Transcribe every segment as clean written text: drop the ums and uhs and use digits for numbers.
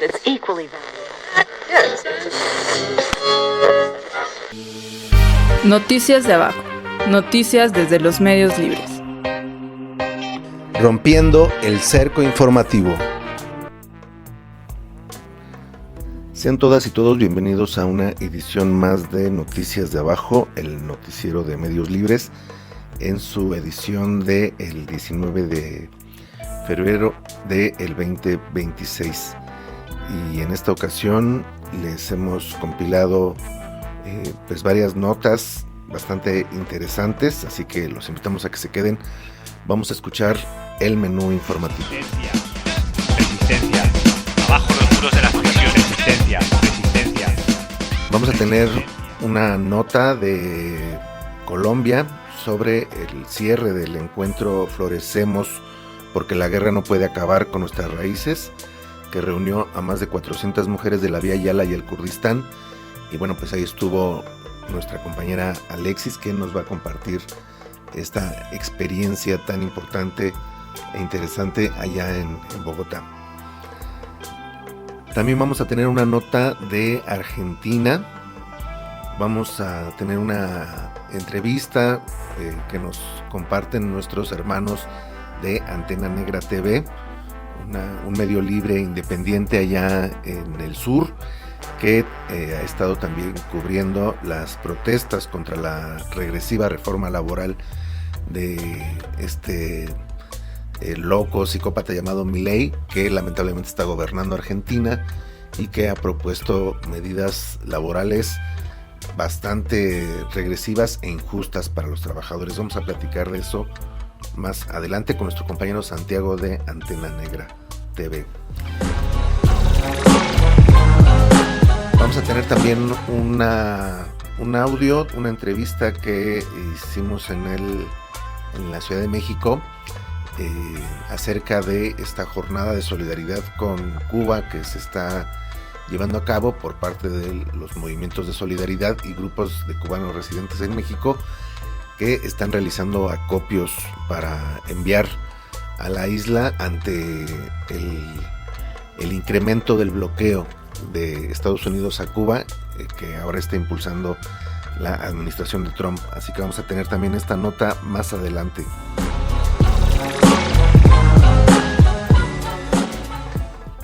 that's equally valuable. Noticias de abajo. Noticias desde los medios libres. Rompiendo el cerco informativo. Sean todas y todos bienvenidos a una edición más de Noticias de Abajo, el noticiero de medios libres, en su edición del 19 de febrero del 2026. Y en esta ocasión les hemos compilado pues varias notas bastante interesantes, así que los invitamos a que se queden. Vamos a escuchar el menú informativo. Resistencia. Abajo los muros de la sumisión. Resistencia. Vamos a tener una nota de Colombia sobre el cierre del encuentro Florecemos porque la guerra no puede acabar con nuestras raíces, que reunió a más de 400 mujeres de la Vía Yala y el Kurdistán. Y bueno, pues ahí estuvo nuestra compañera Alexis, que nos va a compartir esta experiencia tan importante e interesante allá en Bogotá. También vamos a tener una nota de Argentina. Vamos a tener una entrevista que nos comparten nuestros hermanos de Antena Negra TV, un medio libre independiente allá en el sur, que ha estado también cubriendo las protestas contra la regresiva reforma laboral de este loco psicópata llamado Milei, que lamentablemente está gobernando Argentina y que ha propuesto medidas laborales bastante regresivas e injustas para los trabajadores. Vamos a platicar de eso más adelante con nuestro compañero Santiago de Antena Negra TV. Vamos a tener también un audio, una entrevista que hicimos en la Ciudad de México acerca de esta jornada de solidaridad con Cuba que se está llevando a cabo por parte de los movimientos de solidaridad y grupos de cubanos residentes en México que están realizando acopios para enviar a la isla ante el incremento del bloqueo de Estados Unidos a Cuba, que ahora está impulsando la administración de Trump. Así que vamos a tener también esta nota más adelante.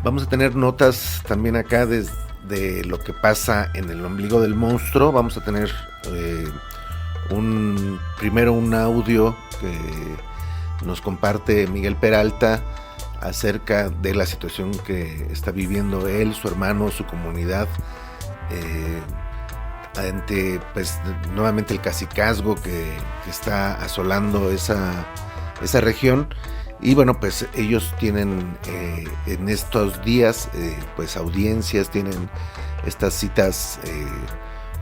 Vamos a tener notas también acá desde lo que pasa en el ombligo del monstruo. Vamos a tener primero un audio que nos comparte Miguel Peralta acerca de la situación que está viviendo él, su hermano, su comunidad, ante pues nuevamente el cacicazgo que está asolando esa región. Y bueno, pues ellos tienen en estos días pues audiencias, tienen estas citas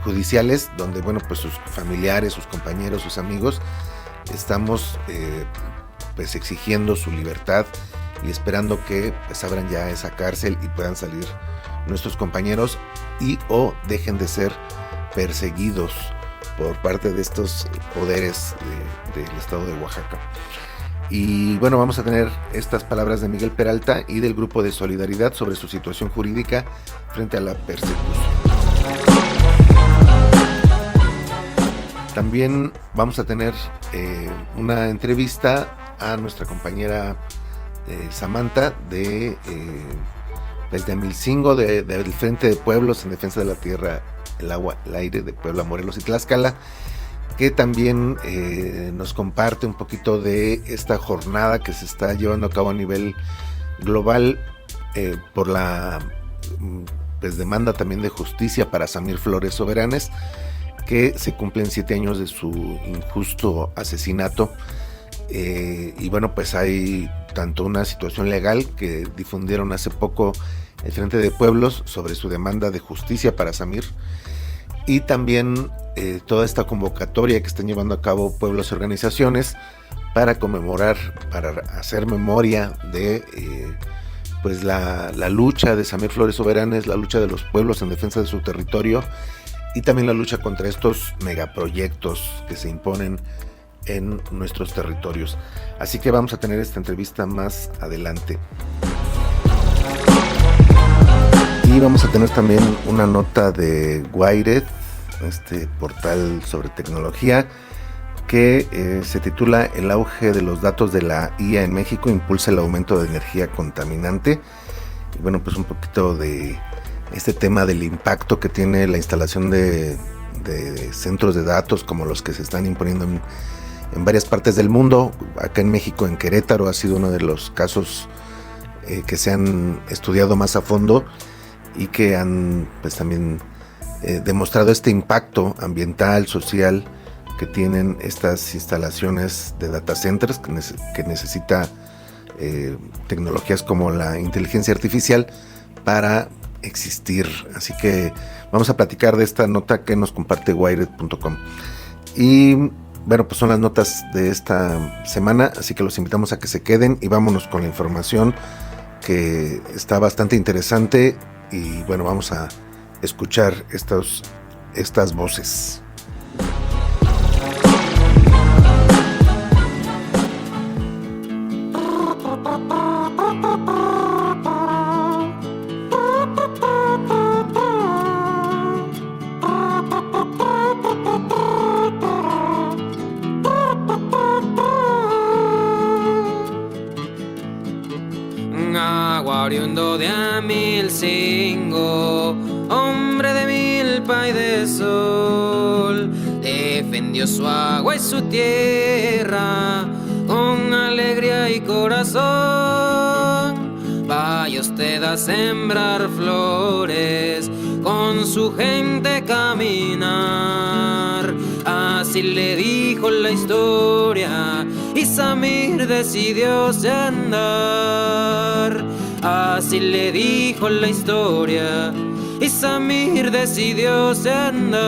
judiciales donde bueno, pues sus familiares, sus compañeros, sus amigos estamos pues exigiendo su libertad y esperando que pues abran ya esa cárcel y puedan salir nuestros compañeros y o dejen de ser perseguidos por parte de estos poderes del estado de Oaxaca. Y bueno, vamos a tener estas palabras de Miguel Peralta y del grupo de solidaridad sobre su situación jurídica frente a la persecución. También vamos a tener una entrevista a nuestra compañera Samantha desde Amilcingo, del Frente de Pueblos en Defensa de la Tierra, el Agua, el Aire de Puebla, Morelos y Tlaxcala, que también nos comparte un poquito de esta jornada que se está llevando a cabo a nivel global por la pues, demanda también de justicia para Samir Flores Soberanes, que se cumplen 7 años de su injusto asesinato. Y bueno, pues hay tanto una situación legal que difundieron hace poco el Frente de Pueblos sobre su demanda de justicia para Samir, y también toda esta convocatoria que están llevando a cabo pueblos y organizaciones para conmemorar, para hacer memoria de pues la lucha de Samir Flores Soberanes, la lucha de los pueblos en defensa de su territorio y también la lucha contra estos megaproyectos que se imponen en nuestros territorios. Así que vamos a tener esta entrevista más adelante. Y vamos a tener también una nota de Wired, este portal sobre tecnología, que se titula "El auge de los datos de la IA en México impulsa el aumento de energía contaminante". Y bueno, pues un poquito de este tema del impacto que tiene la instalación de centros de datos como los que se están imponiendo en varias partes del mundo. Acá en México, en Querétaro, ha sido uno de los casos que se han estudiado más a fondo y que han pues también demostrado este impacto ambiental, social que tienen estas instalaciones de data centers que necesita tecnologías como la inteligencia artificial para existir. Así que vamos a platicar de esta nota que nos comparte Wired.com. Y bueno, pues son las notas de esta semana, así que los invitamos a que se queden y vámonos con la información que está bastante interesante. Y bueno, vamos a escuchar estas voces. Oriundo de Amilcingo, hombre de milpa y de sol, defendió su agua y su tierra con alegría y corazón. Vaya usted a sembrar flores, con su gente caminar. Así le dijo la historia y Samir decidió andar. Así le dijo la historia y Samir decidió andar.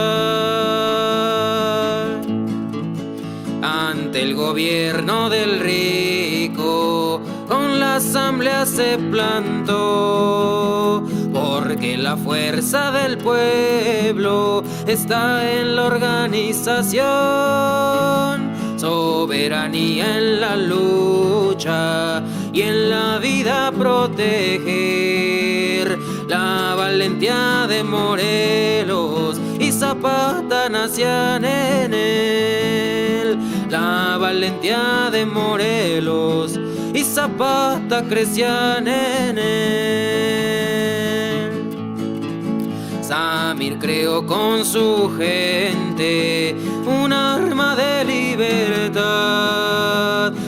Ante el gobierno del rico, con la asamblea se plantó, porque la fuerza del pueblo está en la organización. Soberanía en la lucha y en la vida proteger. La valentía de Morelos y Zapata nacían en él. La valentía de Morelos y Zapata crecían en él. Samir creó con su gente un arma de libertad,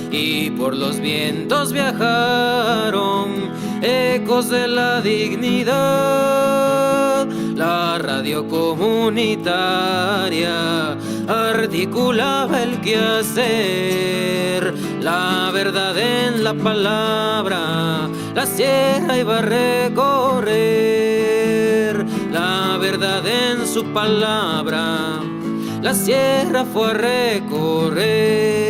y por los vientos viajaron ecos de la dignidad. La radio comunitaria articulaba el quehacer, la verdad en la palabra, la sierra iba a recorrer. La verdad en su palabra, la sierra fue a recorrer.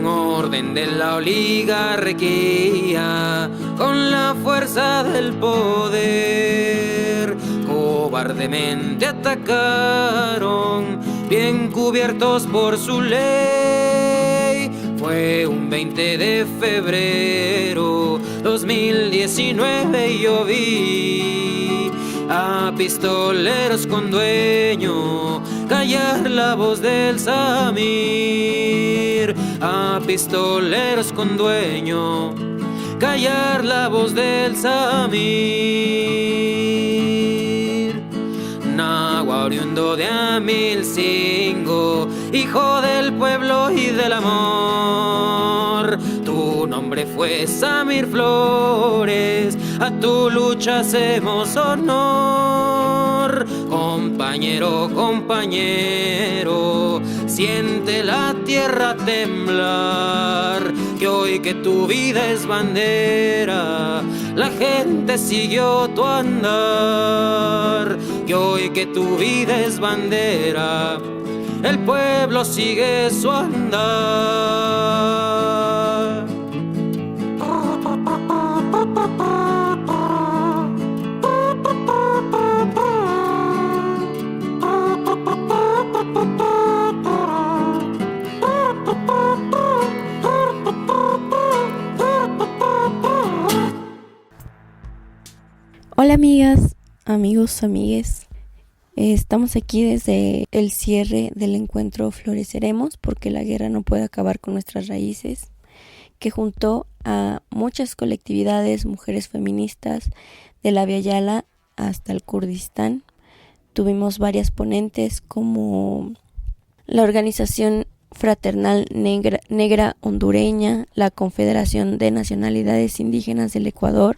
Orden de la oligarquía con la fuerza del poder, cobardemente atacaron, bien cubiertos por su ley. Fue un 20 de febrero 2019 y yo vi a pistoleros con dueño callar la voz del Samir. A pistoleros con dueño callar la voz del Samir. Nahua oriundo de Amilcingo, hijo del pueblo y del amor. Tu nombre fue Samir Flores, a tu lucha hacemos honor. Compañero, compañero, siente la tierra temblar, que hoy que tu vida es bandera, la gente siguió tu andar. Que hoy que tu vida es bandera, el pueblo sigue su andar. Hola amigas, amigos, amigues. Estamos aquí desde el cierre del encuentro Floreceremos porque la guerra no puede acabar con nuestras raíces, que juntó a muchas colectividades, mujeres feministas de la Via Yala hasta el Kurdistán. Tuvimos varias ponentes como la Organización Fraternal Negra Hondureña, la Confederación de Nacionalidades Indígenas del Ecuador,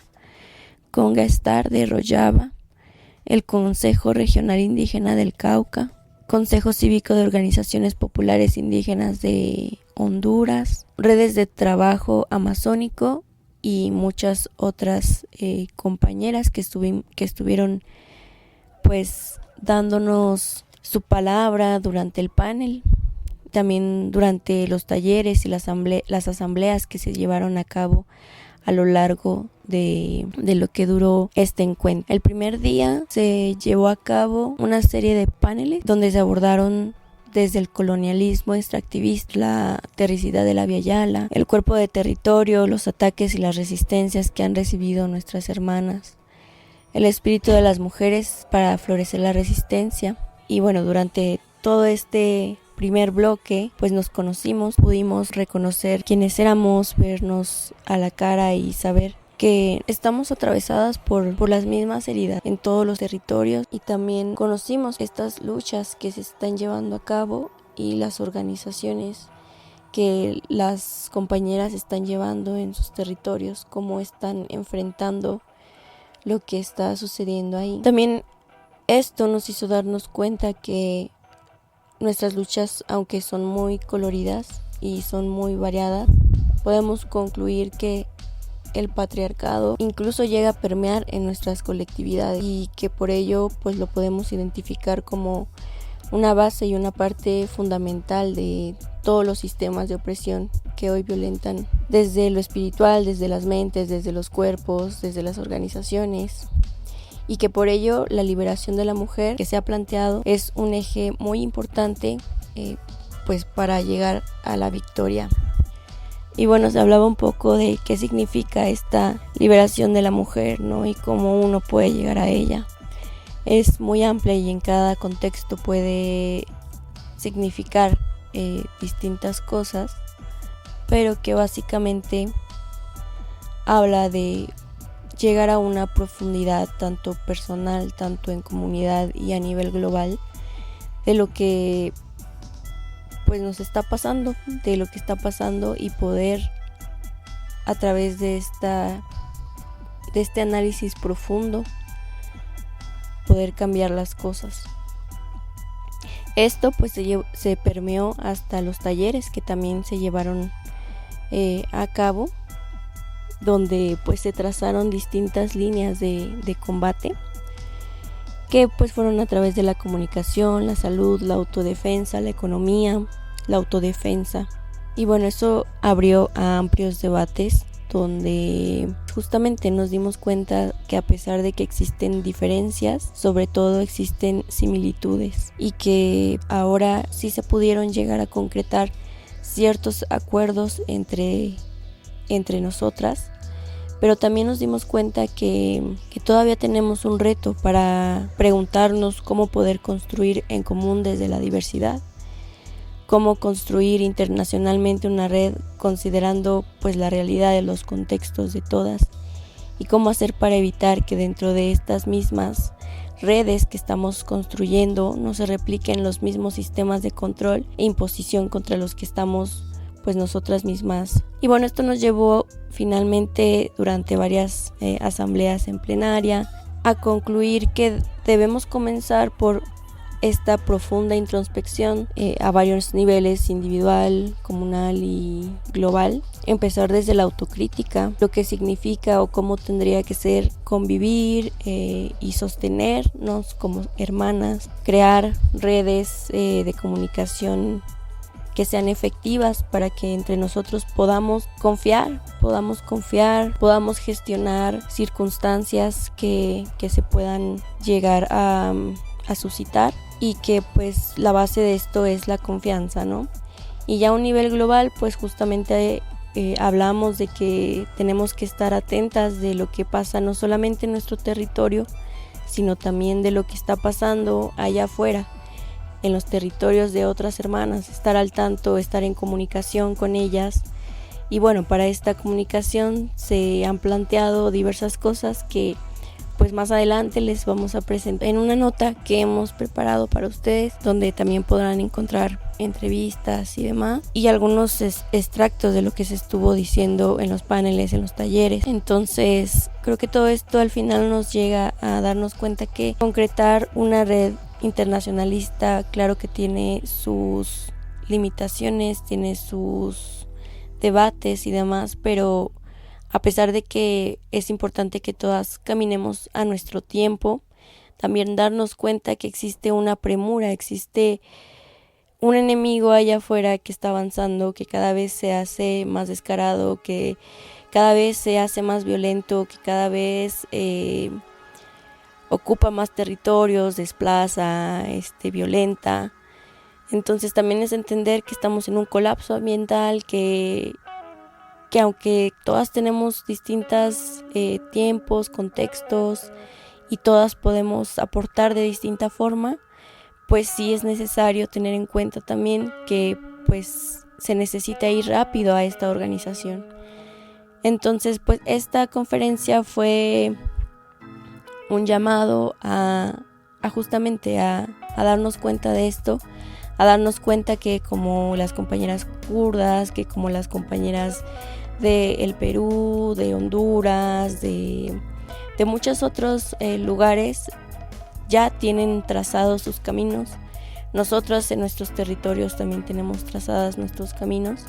Conga Star de Rojava, el Consejo Regional Indígena del Cauca, Consejo Cívico de Organizaciones Populares Indígenas de Honduras, redes de trabajo amazónico y muchas otras compañeras que estuvieron pues dándonos su palabra durante el panel, también durante los talleres y las asambleas que se llevaron a cabo a lo largo de lo que duró este encuentro. El primer día se llevó a cabo una serie de paneles donde se abordaron desde el colonialismo extractivista, la terricidad de la Via Yala, el cuerpo de territorio, los ataques y las resistencias que han recibido nuestras hermanas, el espíritu de las mujeres para florecer la resistencia. Y bueno, durante todo este primer bloque, pues nos conocimos, pudimos reconocer quiénes éramos, vernos a la cara y saber que estamos atravesadas por las mismas heridas en todos los territorios, y también conocimos estas luchas que se están llevando a cabo y las organizaciones que las compañeras están llevando en sus territorios, cómo están enfrentando lo que está sucediendo ahí. También esto nos hizo darnos cuenta que nuestras luchas, aunque son muy coloridas y son muy variadas, podemos concluir que el patriarcado incluso llega a permear en nuestras colectividades y que por ello pues lo podemos identificar como una base y una parte fundamental de todos los sistemas de opresión que hoy violentan desde lo espiritual, desde las mentes, desde los cuerpos, desde las organizaciones, y que por ello la liberación de la mujer que se ha planteado es un eje muy importante pues para llegar a la victoria. Y bueno, se hablaba un poco de qué significa esta liberación de la mujer, ¿no? Y cómo uno puede llegar a ella. Es muy amplia y en cada contexto puede significar distintas cosas, pero que básicamente habla de llegar a una profundidad tanto personal, tanto en comunidad y a nivel global de lo que pues nos está pasando, y poder a través de este análisis profundo poder cambiar las cosas. Esto pues se permeó hasta los talleres que también se llevaron a cabo, donde pues se trazaron distintas líneas de combate que pues fueron a través de la comunicación, la salud, la autodefensa, la economía, la autodefensa. Y bueno, eso abrió a amplios debates donde justamente nos dimos cuenta que a pesar de que existen diferencias, sobre todo existen similitudes, y que ahora sí se pudieron llegar a concretar ciertos acuerdos entre nosotras, pero también nos dimos cuenta que todavía tenemos un reto para preguntarnos cómo poder construir en común desde la diversidad, cómo construir internacionalmente una red considerando pues la realidad de los contextos de todas, y cómo hacer para evitar que dentro de estas mismas redes que estamos construyendo no se repliquen los mismos sistemas de control e imposición contra los que estamos pues nosotras mismas. Y bueno, esto nos llevó finalmente durante varias asambleas en plenaria a concluir que debemos comenzar por esta profunda introspección a varios niveles, individual, comunal y global. Empezar desde la autocrítica, lo que significa o cómo tendría que ser convivir y sostenernos como hermanas, crear redes de comunicación que sean efectivas para que entre nosotros podamos confiar, podamos gestionar circunstancias que se puedan llegar a suscitar, y que pues la base de esto es la confianza, ¿no? Y ya a un nivel global, pues justamente hablamos de que tenemos que estar atentas de lo que pasa no solamente en nuestro territorio, sino también de lo que está pasando allá afuera, en los territorios de otras hermanas, estar al tanto, estar en comunicación con ellas. Y bueno, para esta comunicación se han planteado diversas cosas que pues más adelante les vamos a presentar en una nota que hemos preparado para ustedes, donde también podrán encontrar entrevistas y demás, y algunos extractos de lo que se estuvo diciendo en los paneles, en los talleres. Entonces creo que todo esto al final nos llega a darnos cuenta que concretar una red internacionalista, claro que tiene sus limitaciones, tiene sus debates y demás, pero a pesar de que es importante que todas caminemos a nuestro tiempo, también darnos cuenta que existe una premura, existe un enemigo allá afuera que está avanzando, que cada vez se hace más descarado, que cada vez se hace más violento, que cada vez ocupa más territorios, desplaza, violenta. Entonces también es entender que estamos en un colapso ambiental, que aunque todas tenemos distintos tiempos, contextos, y todas podemos aportar de distinta forma, pues sí es necesario tener en cuenta también que pues se necesita ir rápido a esta organización. Entonces pues esta conferencia fue un llamado a justamente a darnos cuenta de esto, a darnos cuenta que como las compañeras kurdas, que como las compañeras del Perú, de Honduras, de muchos otros lugares ya tienen trazados sus caminos. Nosotros en nuestros territorios también tenemos trazados nuestros caminos,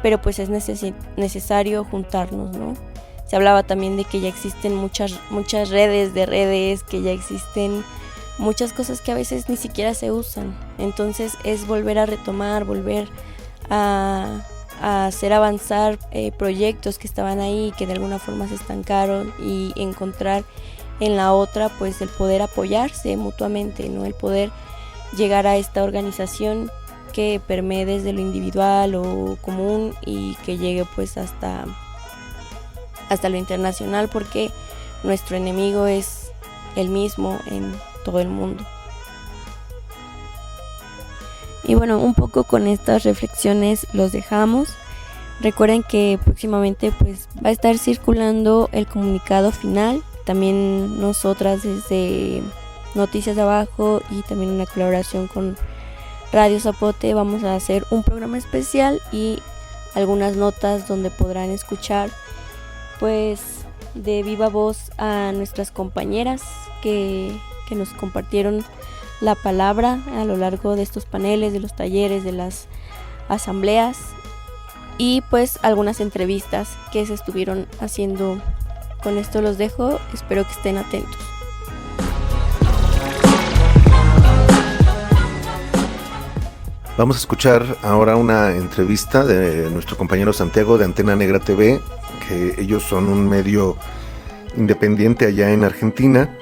pero pues es necesario juntarnos, ¿no? Se hablaba también de que ya existen muchas redes, que ya existen muchas cosas que a veces ni siquiera se usan. Entonces es volver a retomar, volver a hacer avanzar proyectos que estaban ahí, que de alguna forma se estancaron, y encontrar en la otra pues el poder apoyarse mutuamente, ¿no? El poder llegar a esta organización que permee desde lo individual o común y que llegue pues hasta lo internacional, porque nuestro enemigo es el mismo en todo el mundo. Y bueno, un poco con estas reflexiones los dejamos. Recuerden que próximamente pues va a estar circulando el comunicado final. También nosotras desde Noticias de Abajo y también una colaboración con Radio Zapote vamos a hacer un programa especial y algunas notas donde podrán escuchar pues de viva voz a nuestras compañeras que nos compartieron la palabra a lo largo de estos paneles, de los talleres, de las asambleas, y pues algunas entrevistas que se estuvieron haciendo. Con esto los dejo, espero que estén atentos. Vamos a escuchar ahora una entrevista de nuestro compañero Santiago de Antena Negra TV, que ellos son un medio independiente allá en Argentina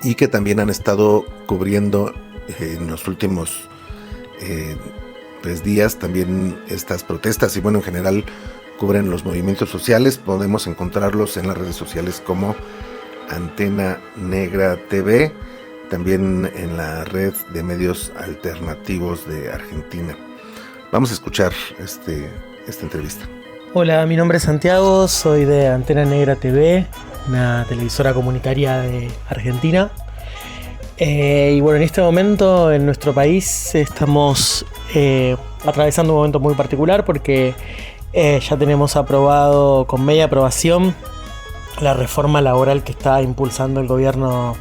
y que también han estado cubriendo en los últimos días también estas protestas, y bueno, en general cubren los movimientos sociales. Podemos encontrarlos en las redes sociales como Antena Negra TV, también en la red de medios alternativos de Argentina. Vamos a escuchar esta entrevista. Hola, mi nombre es Santiago, soy de Antena Negra TV, una televisora comunitaria de Argentina. Y bueno, en este momento en nuestro país estamos atravesando un momento muy particular porque ya tenemos aprobado con media aprobación la reforma laboral que está impulsando el gobierno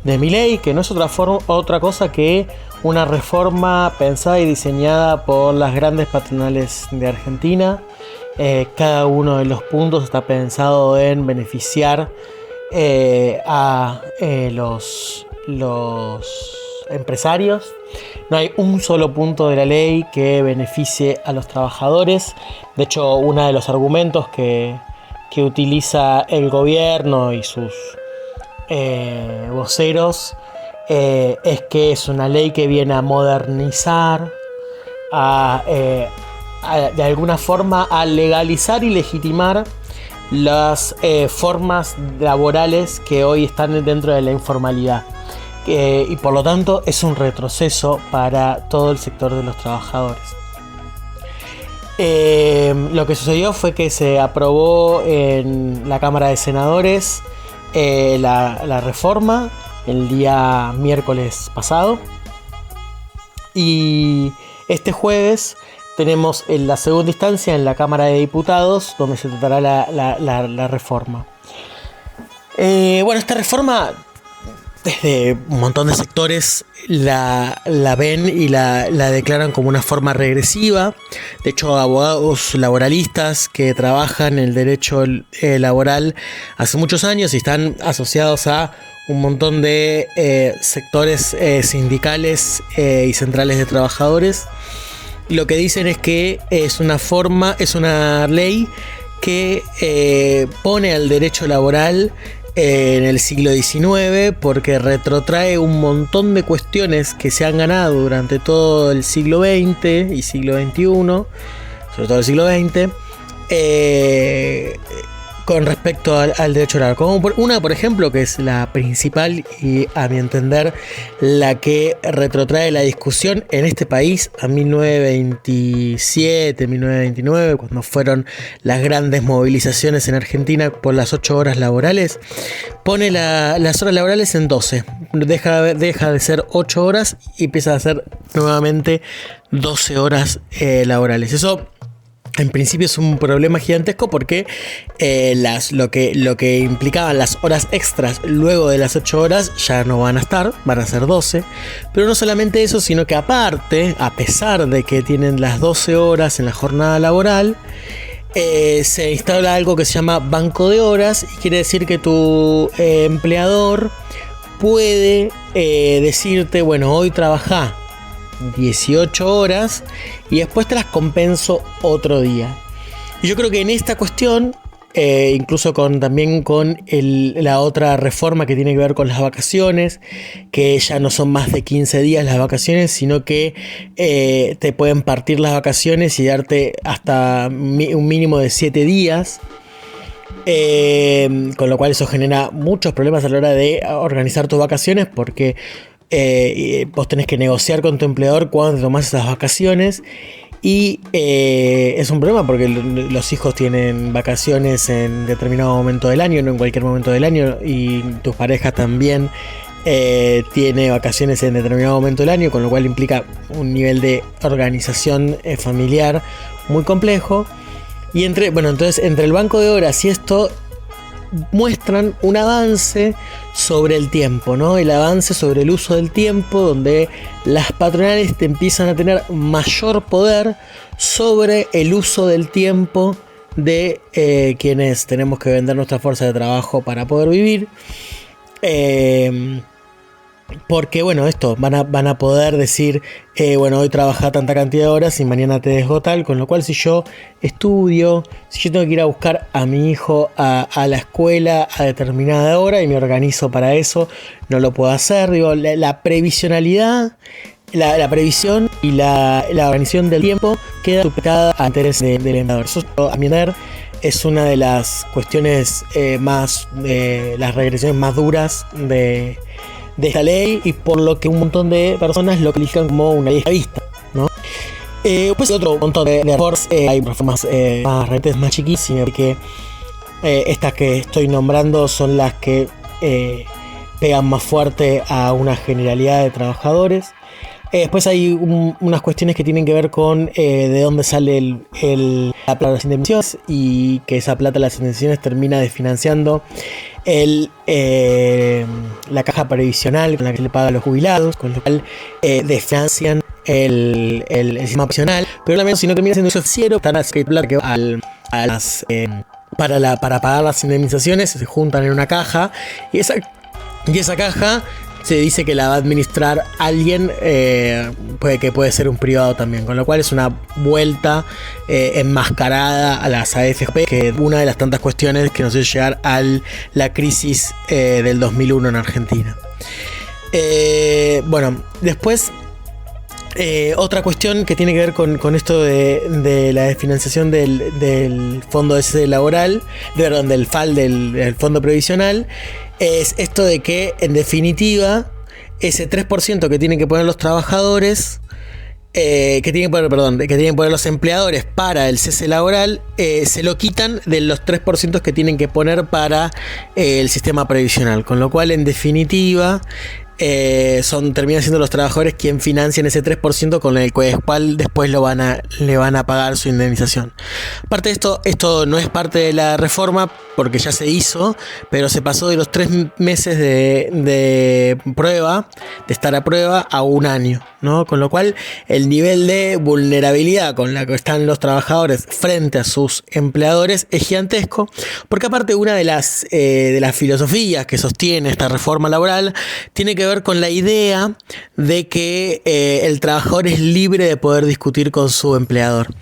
de Milei, que no es otra cosa que una reforma pensada y diseñada por las grandes patronales de Argentina. Cada uno de los puntos está pensado en beneficiar a los empresarios. No hay un solo punto de la ley que beneficie a los trabajadores. De hecho, uno de los argumentos que utiliza el gobierno y sus voceros es que es una ley que viene a modernizar, de alguna forma a legalizar y legitimar las formas laborales que hoy están dentro de la informalidad. Y por lo tanto es un retroceso para todo el sector de los trabajadores. Lo que sucedió fue que se aprobó en la Cámara de Senadores la reforma el día miércoles pasado, y este jueves tenemos en la segunda instancia en la Cámara de Diputados, donde se tratará la reforma. Bueno, esta reforma, desde un montón de sectores la ven y la declaran como una forma regresiva. De hecho, abogados laboralistas que trabajan en el derecho laboral hace muchos años y están asociados a un montón de sectores sindicales y centrales de trabajadores, lo que dicen es que es una ley que pone al derecho laboral en el siglo XIX, porque retrotrae un montón de cuestiones que se han ganado durante todo el siglo XX y siglo XXI, sobre todo el siglo XX, con respecto al derecho laboral. Como una, por ejemplo, que es la principal y, a mi entender, la que retrotrae la discusión en este país a 1927, 1929, cuando fueron las grandes movilizaciones en Argentina por las 8 horas laborales. Pone las horas laborales en 12. Deja de ser 8 horas y empieza a ser nuevamente 12 horas laborales. Eso, en principio, es un problema gigantesco porque lo que implicaban las horas extras luego de las 8 horas ya no van a estar, van a ser 12. Pero no solamente eso, sino que aparte, a pesar de que tienen las 12 horas en la jornada laboral, se instala algo que se llama banco de horas, y quiere decir que tu empleador puede decirte, bueno, hoy trabajá 18 horas y después te las compenso otro día. Y yo creo que en esta cuestión, incluso también con la otra reforma que tiene que ver con las vacaciones, que ya no son más de 15 días las vacaciones, sino que te pueden partir las vacaciones y darte hasta un mínimo de 7 días. Con lo cual eso genera muchos problemas a la hora de organizar tus vacaciones, porque vos tenés que negociar con tu empleador cuándo te tomás esas vacaciones, y es un problema porque los hijos tienen vacaciones en determinado momento del año, no en cualquier momento del año, y tus parejas también tiene vacaciones en determinado momento del año, con lo cual implica un nivel de organización familiar muy complejo. Y entonces entre el banco de horas y esto muestran un avance sobre el tiempo, ¿no? El avance sobre el uso del tiempo, donde las patronales te empiezan a tener mayor poder sobre el uso del tiempo de quienes tenemos que vender nuestra fuerza de trabajo para poder vivir. Porque bueno, esto van a poder decir, bueno, hoy trabajá tanta cantidad de horas y mañana te dejo tal, con lo cual si yo estudio, si yo tengo que ir a buscar a mi hijo a la escuela a determinada hora y me organizo para eso, no lo puedo hacer. Digo, la previsionalidad, la previsión y la organización del tiempo queda supeditada a interés del empleador. Eso, a mi entender, es una de las cuestiones las regresiones más duras de esta ley, y por lo que un montón de personas lo califican como una ley esclavista, ¿no? Pues otro montón de reformas, hay reformas más recientes, más chiquísimas, porque estas que estoy nombrando son las que pegan más fuerte a una generalidad de trabajadores. Después hay unas cuestiones que tienen que ver con de dónde sale la plata de las indemnizaciones, y que esa plata de las indemnizaciones termina desfinanciando la caja previsional con la que se le paga a los jubilados, con lo cual desfinancian el sistema previsional. Pero también, si no termina siendo financiero, están las plata que va para pagar las indemnizaciones se juntan en una caja, y esa caja se dice que la va a administrar alguien que puede ser un privado también, con lo cual es una vuelta enmascarada a las AFP, que es una de las tantas cuestiones que nos hizo llegar a la crisis del 2001 en Argentina. Bueno, después otra cuestión que tiene que ver con esto de la desfinanciación del fondo de cese laboral, del FAL, del fondo previsional, es esto de que en definitiva ese 3% que tienen que poner los trabajadores, que tienen que poner los empleadores para el cese laboral, se lo quitan de los 3% que tienen que poner para el sistema previsional, con lo cual en definitiva terminan siendo los trabajadores quien financian ese 3% con el cual después le van a pagar su indemnización. Aparte de esto no es parte de la reforma porque ya se hizo, pero se pasó de los 3 meses de prueba, de estar a prueba, a 1 año, ¿no? Con lo cual el nivel de vulnerabilidad con la que están los trabajadores frente a sus empleadores es gigantesco, porque aparte una de las filosofías que sostiene esta reforma laboral tiene que ver con la idea de que el trabajador es libre de poder discutir con su empleador.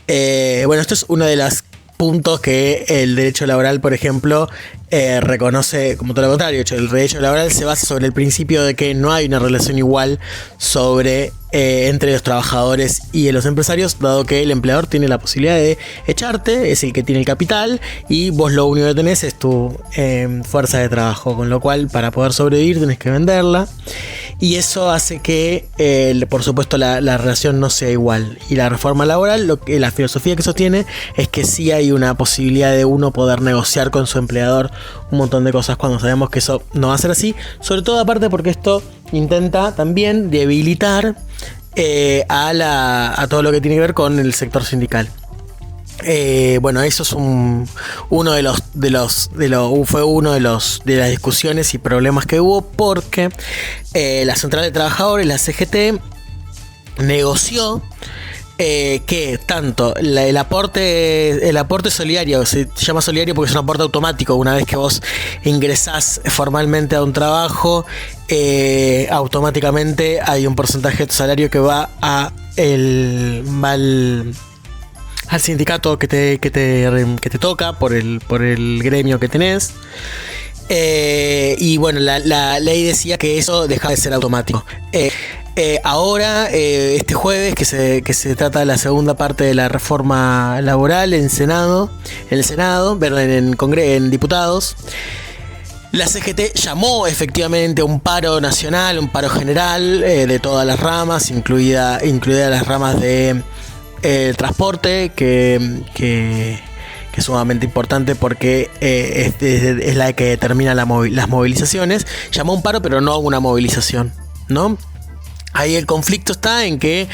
Bueno, esto es uno de los puntos que el derecho laboral, por ejemplo, reconoce como todo lo contrario. El derecho laboral se basa sobre el principio de que no hay una relación igual entre los trabajadores y los empresarios, dado que el empleador tiene la posibilidad de echarte, es el que tiene el capital y vos lo único que tenés es tu fuerza de trabajo, con lo cual para poder sobrevivir tenés que venderla, y eso hace que por supuesto la relación no sea igual. Y la reforma laboral, la filosofía que sostiene es que sí hay una posibilidad de uno poder negociar con su empleador un montón de cosas, cuando sabemos que eso no va a ser así, sobre todo aparte porque esto intenta también debilitar a todo lo que tiene que ver con el sector sindical. Bueno, eso es fue uno de las discusiones y problemas que hubo, porque la Central de Trabajadores, la CGT, negoció que tanto el aporte solidario, se llama solidario porque es un aporte automático, una vez que vos ingresás formalmente a un trabajo, automáticamente hay un porcentaje de tu salario que va al sindicato que te toca por el gremio que tenés. Y bueno, la ley decía que eso dejaba de ser automático. Ahora, este jueves, que se trata de la segunda parte de la reforma laboral en diputados, la CGT llamó efectivamente a un paro nacional, un paro general de todas las ramas, incluida las ramas de transporte, que es sumamente importante porque es la que determina las movilizaciones. Llamó a un paro, pero no a una movilización, ¿no? Ahí el conflicto está en que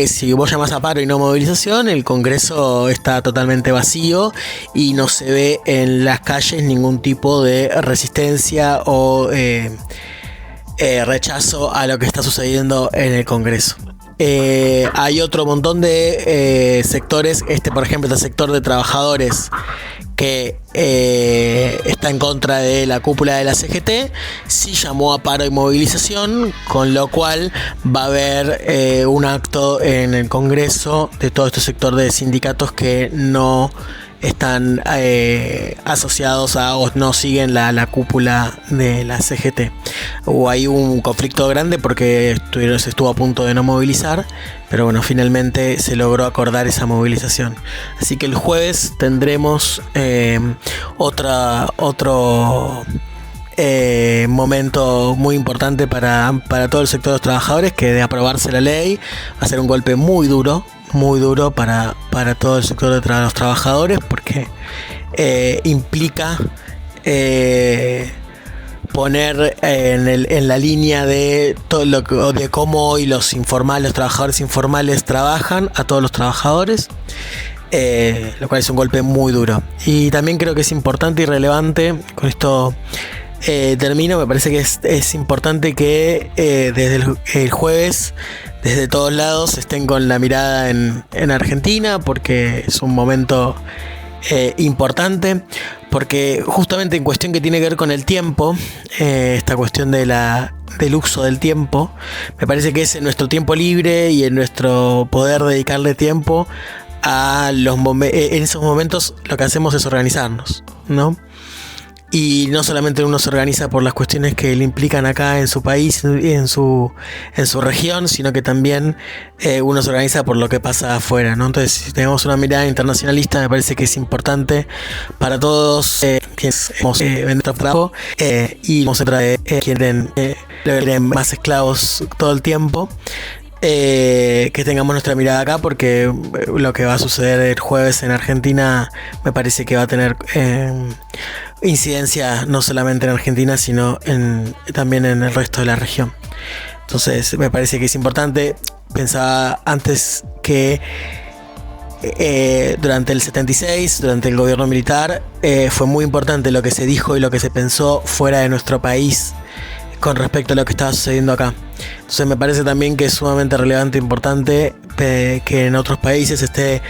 si vos llamás a paro y no movilización, el Congreso está totalmente vacío y no se ve en las calles ningún tipo de resistencia o rechazo a lo que está sucediendo en el Congreso. Hay otro montón de sectores, por ejemplo, el sector de trabajadores que está en contra de la cúpula de la CGT, sí llamó a paro y movilización, con lo cual va a haber un acto en el Congreso de todo este sector de sindicatos que no están asociados o no siguen la cúpula de la CGT. Hubo ahí un conflicto grande porque se estuvo a punto de no movilizar, pero bueno, finalmente se logró acordar esa movilización. Así que el jueves tendremos otro momento muy importante para todo el sector de los trabajadores, que de aprobarse la ley va a ser un golpe muy duro para todo el sector de los trabajadores, porque implica poner en la línea de todo de cómo hoy los trabajadores informales trabajan a todos los trabajadores, lo cual es un golpe muy duro. Y también creo que es importante y relevante, con esto termino, me parece que es importante que desde el jueves, desde todos lados, estén con la mirada en Argentina, porque es un momento importante, porque justamente en cuestión que tiene que ver con el tiempo, esta cuestión del uso del tiempo, me parece que es en nuestro tiempo libre y en nuestro poder dedicarle tiempo a en esos momentos lo que hacemos es organizarnos, ¿no? Y no solamente uno se organiza por las cuestiones que le implican acá en su país y en su región, sino que también uno se organiza por lo que pasa afuera, ¿no? Entonces, si tenemos una mirada internacionalista, me parece que es importante para todos quienes hemos vendido trabajo y quieren más esclavos todo el tiempo. Que tengamos nuestra mirada acá, porque lo que va a suceder el jueves en Argentina me parece que va a tener incidencia no solamente en Argentina, sino también en el resto de la región. Entonces me parece que es importante. Pensaba antes que durante el 76, durante el gobierno militar, fue muy importante lo que se dijo y lo que se pensó fuera de nuestro país con respecto a lo que estaba sucediendo acá. Entonces me parece también que es sumamente relevante e importante que en otros países esté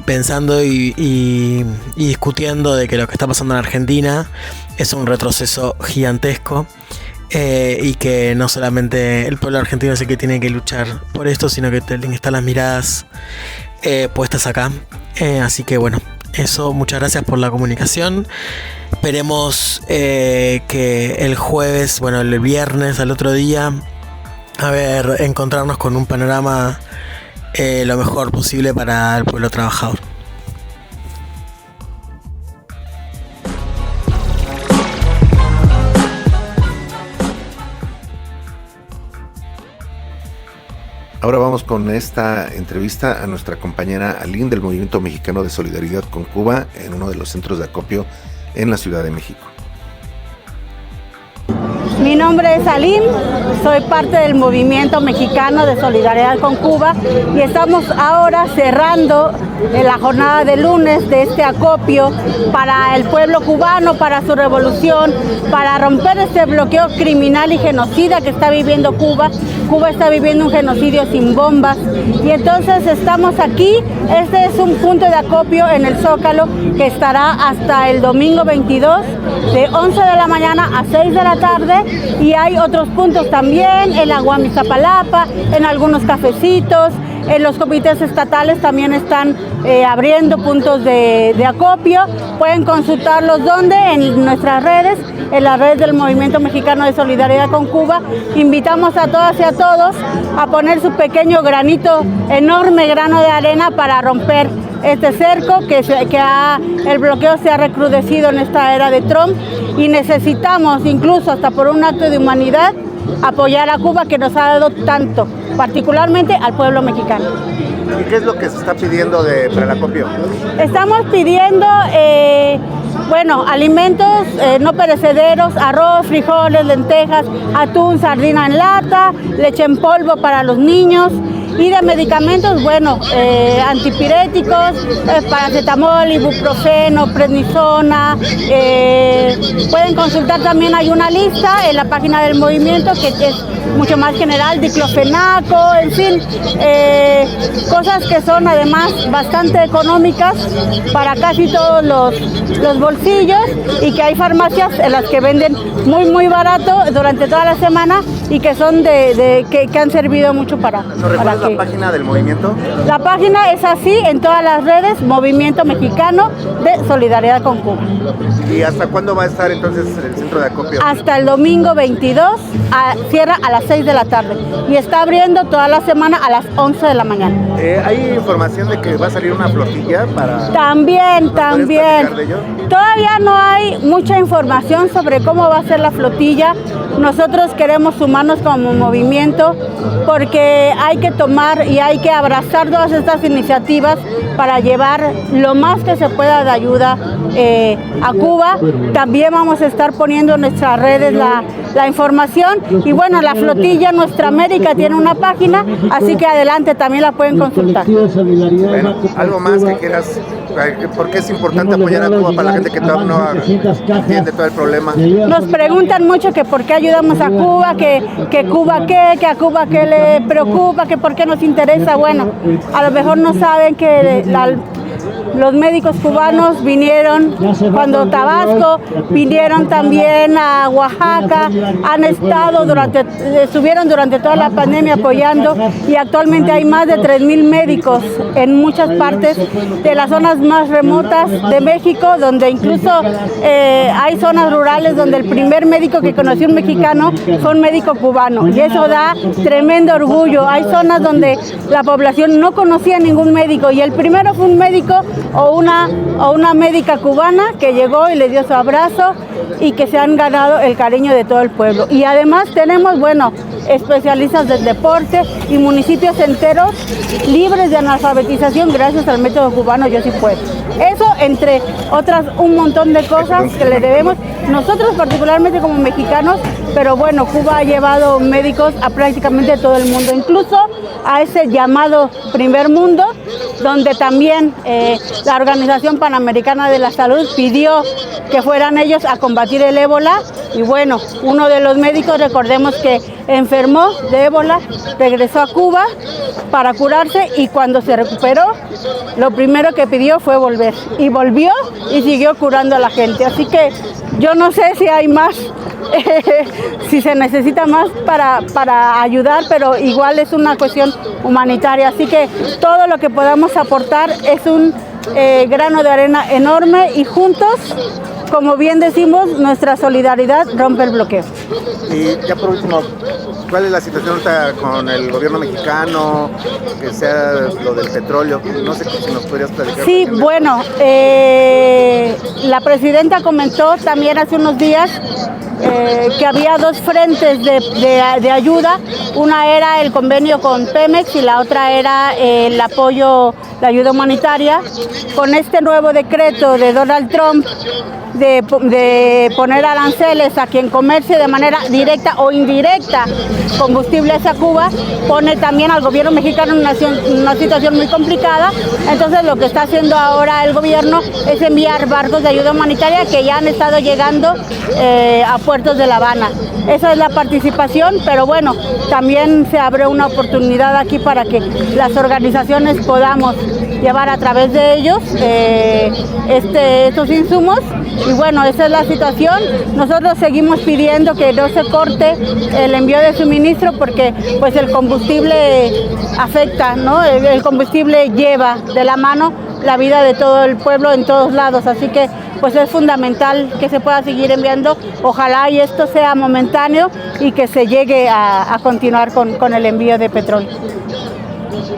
pensando y discutiendo de que lo que está pasando en Argentina es un retroceso gigantesco, y que no solamente el pueblo argentino es el que tiene que luchar por esto, sino que tienen que estar las miradas puestas acá. Así que bueno, eso, muchas gracias por la comunicación. Esperemos que el jueves, bueno, el viernes, al otro día, encontrarnos con un panorama lo mejor posible para el pueblo trabajador. Ahora vamos con esta entrevista a nuestra compañera Aline del Movimiento Mexicano de Solidaridad con Cuba en uno de los centros de acopio en la Ciudad de México. Mi nombre es Aline, soy parte del Movimiento Mexicano de Solidaridad con Cuba y estamos ahora cerrando la jornada de lunes de este acopio para el pueblo cubano, para su revolución, para romper este bloqueo criminal y genocida que está viviendo Cuba. Cuba está viviendo un genocidio sin bombas y entonces estamos aquí. Este es un punto de acopio en el Zócalo que estará hasta el domingo 22 de 11 de la mañana a 6 de la tarde, y hay otros puntos también en la Guam Iztapalapa, en algunos cafecitos. En los comités estatales también están abriendo puntos de acopio. Pueden consultarlos donde, en nuestras redes, en las redes del Movimiento Mexicano de Solidaridad con Cuba. Invitamos a todas y a todos a poner su pequeño granito, enorme grano de arena para romper este cerco el bloqueo se ha recrudecido en esta era de Trump, y necesitamos, incluso hasta por un acto de humanidad, apoyar a Cuba, que nos ha dado tanto, particularmente al pueblo mexicano. ¿Y qué es lo que se está pidiendo para el acopio? Estamos pidiendo alimentos no perecederos, arroz, frijoles, lentejas, atún, sardina en lata, leche en polvo para los niños. Y de medicamentos, antipiréticos, paracetamol, ibuprofeno, prednisona. Pueden consultar también, hay una lista en la página del movimiento que es mucho más general, diclofenaco, en fin, cosas que son además bastante económicas para casi todos los bolsillos, y que hay farmacias en las que venden muy barato durante toda la semana y que son que han servido mucho para ¿La página del movimiento? La página es así en todas las redes, Movimiento Mexicano de Solidaridad con Cuba. ¿Y hasta cuándo va a estar entonces el centro de acopio? Hasta el domingo 22, cierra a las 6 de la tarde y está abriendo toda la semana a las 11 de la mañana. ¿Hay información de que va a salir una flotilla para...? También. De ello? Todavía no hay mucha información sobre cómo va a ser la flotilla. Nosotros queremos sumarnos como movimiento porque hay que tomar y hay que abrazar todas estas iniciativas para llevar lo más que se pueda de ayuda a Cuba. También vamos a estar poniendo en nuestras redes la información, y la flotilla Nuestra América tiene una página, así que adelante, también la pueden consultar. Bueno, algo más que quieras, ¿por qué es importante apoyar a Cuba para la gente que todavía no entiende todo el problema? Nos preguntan mucho que por qué ayudamos a Cuba, que Cuba qué, que a Cuba qué le preocupa, que por qué nos interesa. Bueno, a lo mejor no saben que Los médicos cubanos vinieron cuando Tabasco, vinieron también a Oaxaca, estuvieron durante toda la pandemia apoyando, y actualmente hay más de 3,000 médicos en muchas partes de las zonas más remotas de México, donde incluso hay zonas rurales donde el primer médico que conoció un mexicano fue un médico cubano, y eso da tremendo orgullo. Hay zonas donde la población no conocía ningún médico y el primero fue un médico o una médica cubana que llegó y le dio su abrazo, y que se han ganado el cariño de todo el pueblo. Y además tenemos, bueno, especialistas del deporte y municipios enteros libres de analfabetización gracias al método cubano Yo Sí Puedo. Eso, entre otras, un montón de cosas que le debemos nosotros particularmente como mexicanos, pero bueno, Cuba ha llevado médicos a prácticamente todo el mundo, incluso a ese llamado primer mundo, donde también la Organización Panamericana de la Salud pidió que fueran ellos a combatir el ébola. Y bueno, uno de los médicos, recordemos que enfermó de ébola, regresó a Cuba para curarse, y cuando se recuperó, lo primero que pidió fue volver. Y volvió y siguió curando a la gente. Así que yo no sé si hay más, si se necesita más para ayudar, pero igual es una cuestión humanitaria. Así que todo lo que podamos aportar es un grano de arena enorme, y juntos, como bien decimos, nuestra solidaridad rompe el bloqueo. Y ya por último, ¿cuál es la situación ahorita con el gobierno mexicano, que sea lo del petróleo? No sé si nos podrías platicar. Sí, bueno, la presidenta comentó también hace unos días que había dos frentes de ayuda. Una era el convenio con Pemex y la otra era el apoyo, la ayuda humanitaria. Con este nuevo decreto de Donald Trump de poner aranceles a quien comercie de manera directa o indirecta combustibles a Cuba, pone también al gobierno mexicano en una situación muy complicada. Entonces lo que está haciendo ahora el gobierno es enviar barcos de ayuda humanitaria que ya han estado llegando a puertos de La Habana. Esa es la participación, pero bueno, también se abre una oportunidad aquí para que las organizaciones podamos llevar a través de ellos estos insumos. Y bueno, esa es la situación. Nosotros seguimos pidiendo que no se corte el envío de suministro, porque pues el combustible afecta, ¿no? El combustible lleva de la mano la vida de todo el pueblo en todos lados, así que pues es fundamental que se pueda seguir enviando. Ojalá y esto sea momentáneo y que se llegue a continuar con el envío de petróleo.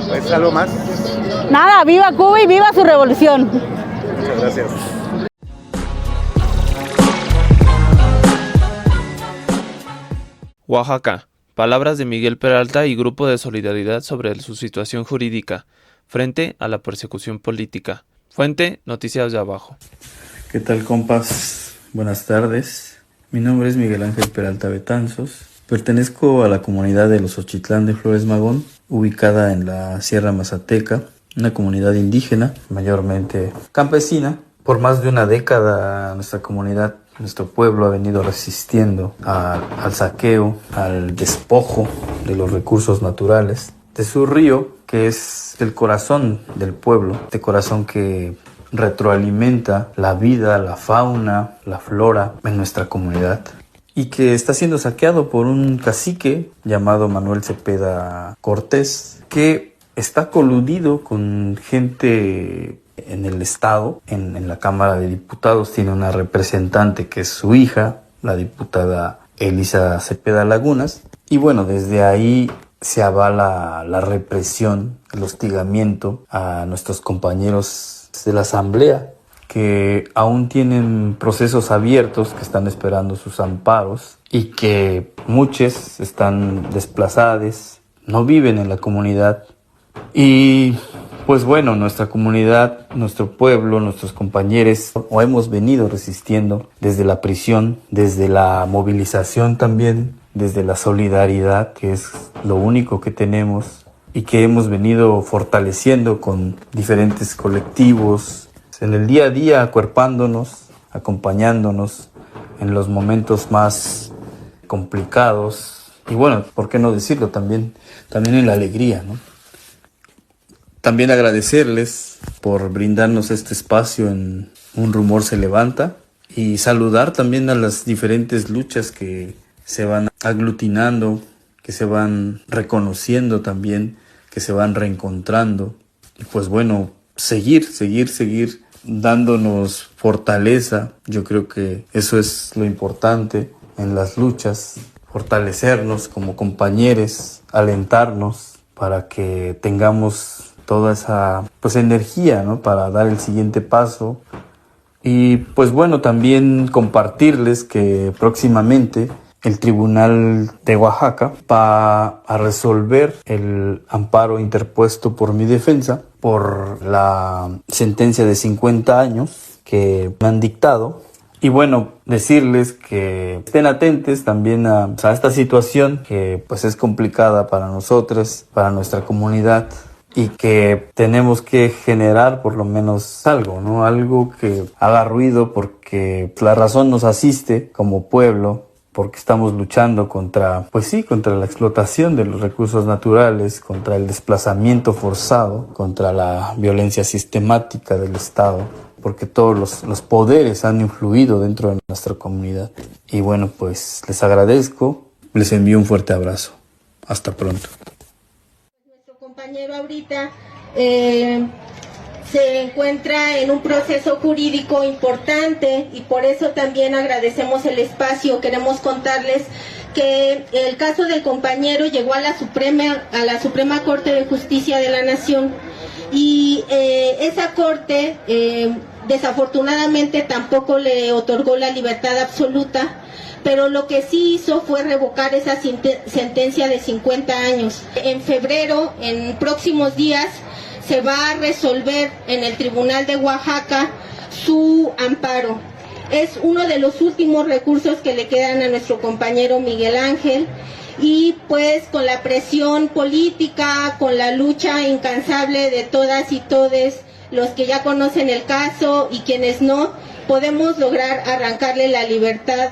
¿Pues algo más? Nada, viva Cuba y viva su revolución. Muchas gracias. Oaxaca. Palabras de Miguel Peralta y Grupo de Solidaridad sobre su situación jurídica frente a la persecución política. Fuente, Noticias de Abajo. ¿Qué tal, compas? Buenas tardes. Mi nombre es Miguel Ángel Peralta Betanzos. Pertenezco a la comunidad de los Xochitlán de Flores Magón, ubicada en la Sierra Mazateca, una comunidad indígena, mayormente campesina. Por más de una década nuestra comunidad, nuestro pueblo ha venido resistiendo al saqueo, al despojo de los recursos naturales de su río, que es el corazón del pueblo, este corazón que retroalimenta la vida, la fauna, la flora en nuestra comunidad, y que está siendo saqueado por un cacique llamado Manuel Cepeda Cortés, que está coludido con gente en el estado. En la Cámara de Diputados tiene una representante que es su hija, la diputada Elisa Cepeda Lagunas, y bueno, desde ahí se avala la represión, el hostigamiento a nuestros compañeros de la asamblea, que aún tienen procesos abiertos, que están esperando sus amparos, y que muchos están desplazados, no viven en la comunidad. Y pues bueno, nuestra comunidad, nuestro pueblo, nuestros compañeros, o hemos venido resistiendo desde la prisión, desde la movilización también, desde la solidaridad, que es lo único que tenemos, y que hemos venido fortaleciendo con diferentes colectivos, en el día a día, acuerpándonos, acompañándonos en los momentos más complicados, y bueno, ¿por qué no decirlo? También en la alegría, ¿no? también agradecerles por brindarnos este espacio en Un Rumor se Levanta y saludar también a las diferentes luchas que se van aglutinando, que se van reconociendo también, que se van reencontrando. Y pues bueno, seguir dándonos fortaleza. Yo creo que eso es lo importante en las luchas, fortalecernos como compañeros, alentarnos para que tengamos toda esa energía, ¿no?, para dar el siguiente paso. Y pues bueno, también compartirles que próximamente el Tribunal de Oaxaca va a resolver el amparo interpuesto por mi defensa por la sentencia de 50 años que me han dictado. Y bueno, decirles que estén atentos también a esta situación que pues es complicada para nosotros, para nuestra comunidad, y que tenemos que generar por lo menos algo, ¿no? Algo que haga ruido, porque la razón nos asiste como pueblo, porque estamos luchando contra la explotación de los recursos naturales, contra el desplazamiento forzado, contra la violencia sistemática del Estado, porque todos los poderes han influido dentro de nuestra comunidad. Y bueno, pues les agradezco, les envío un fuerte abrazo. Hasta pronto. Nuestro compañero ahorita se encuentra en un proceso jurídico importante y por eso también agradecemos el espacio. Queremos contarles que el caso del compañero llegó a la Suprema Corte de Justicia de la Nación y esa corte desafortunadamente tampoco le otorgó la libertad absoluta, pero lo que sí hizo fue revocar esa sentencia de 50 años. En febrero, en próximos días, se va a resolver en el Tribunal de Oaxaca su amparo. Es uno de los últimos recursos que le quedan a nuestro compañero Miguel Ángel, y pues con la presión política, con la lucha incansable de todas y todes los que ya conocen el caso y quienes no, podemos lograr arrancarle la libertad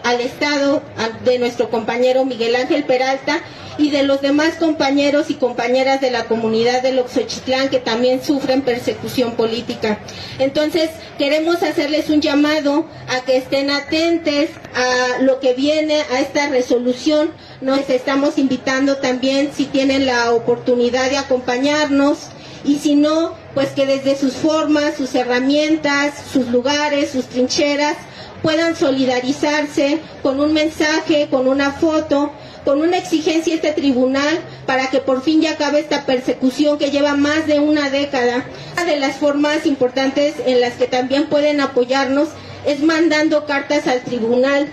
al Estado de nuestro compañero Miguel Ángel Peralta y de los demás compañeros y compañeras de la comunidad del Oxochitlán que también sufren persecución política. Entonces, queremos hacerles un llamado a que estén atentos a lo que viene, a esta resolución. Nos estamos invitando también, si tienen la oportunidad de acompañarnos, y si no, pues que desde sus formas, sus herramientas, sus lugares, sus trincheras, puedan solidarizarse con un mensaje, con una foto, con una exigencia a este tribunal para que por fin ya acabe esta persecución que lleva más de una década. Una de las formas importantes en las que también pueden apoyarnos es mandando cartas al primer